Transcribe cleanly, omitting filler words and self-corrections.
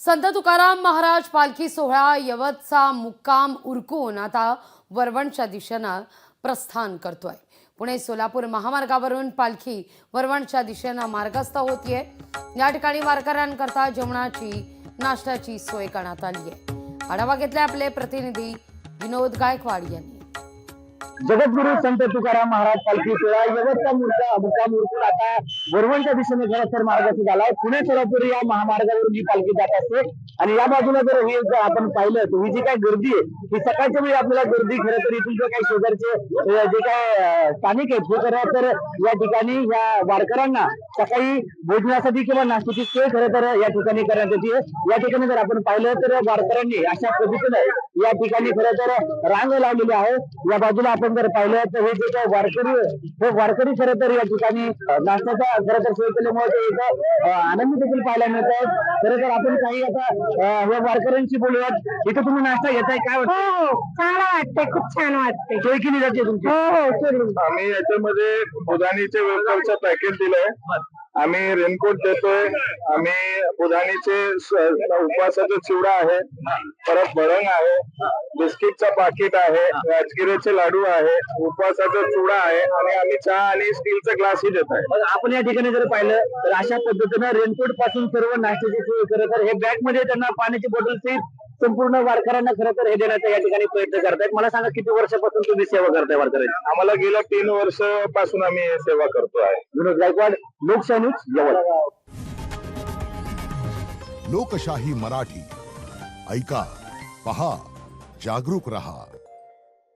संत तुकाराम महाराज पालखी सोहळा यवतचा मुक्काम उरकून आता वरवणच्या दिशेनं प्रस्थान करतोय। पुणे सोलापूर महामार्गावरून पालखी वरवणच्या दिशेनं मार्गस्थ होतीये। या ठिकाणी वारकऱ्यांकरता जेवणाची नाश्त्याची सोय करण्यात आली आहे। आढावा घेतलाय आपले प्रतिनिधी विनोद गायकवाड यांनी। जगद्गुरु संत तुकाराम महाराज पालखी सोहळा यवतचा मुक्काम उरकून आता वरवणच्या दिशेने खरतर मार्गाचा झालाय। पुणे सोलापूर या महामार्गावरून ही पालखी जात असते आणि या बाजूला जर हे आपण पाहिलं तर ही जी काय गर्दी आहे ती सकाळच्या वेळी आपल्याला गर्दी खरं तर इथून जे काही शेजारचे जे काय स्थानिक आहेत ते खरं तर या ठिकाणी या वारकऱ्यांना सकाळी भोजनासाठी किंवा नाश्त्याची सोय खरं तर या ठिकाणी करण्यात येते। या ठिकाणी जर आपण पाहिलं तर वारकऱ्यांनी अशा पद्धतीने या ठिकाणी खरं तर रांग लावलेली आहे। या बाजूला आपण जर पाहिलं तर हे जे काही वारकरी खरं तर या ठिकाणी नाश्त्याचा खरं तर सोय केल्यामुळे ते एक आनंद देखील पाहायला मिळत आहे। खरं तर आपण काही आता या वारकऱ्यांशी बोलूयात। इथे तुम्ही नाश्ता घेताय, काय वाटतं? हो, चांगला वाटतंय, खूप छान वाटतंय। सोय केली जाते तुमची? हो, आम्ही याच्यामध्ये बुधानीचे वेफरचं पॅकेज दिलंय, आम्ही रेनकोट देतोय, आम्ही बुधानीचे उपवासाचा चिवडा आहे, परत भडंग आहे, बिस्किटचा पाकिट आहे, राजगिऱ्याचे लाडू आहे, उपवासाचा चिवडा आहे आणि आम्ही चहा आणि स्टीलचा ग्लासही देत आहे। आपण या ठिकाणी जर पाहिलं तर अशा पद्धतीनं रेनकोट पासून सर्व नाश्त्याची सोय खरं तर हे बॅग मध्ये त्यांना पाण्याची बॉटल सहित संपूर्ण वारकऱ्यांना खरं तर हे देण्याचा या ठिकाणी प्रयत्न करतायत। मला सांगा, किती वर्षापासून तुम्ही सेवा करताय वारकऱ्यांची? आम्हाला गेल्या 3 वर्षापासून आम्ही सेवा करतो आहे। विनोद गायकवाड, लोकशाही न्यूज, यवत। लोकशाही मराठी ऐका, पहा, जागरूक रहा।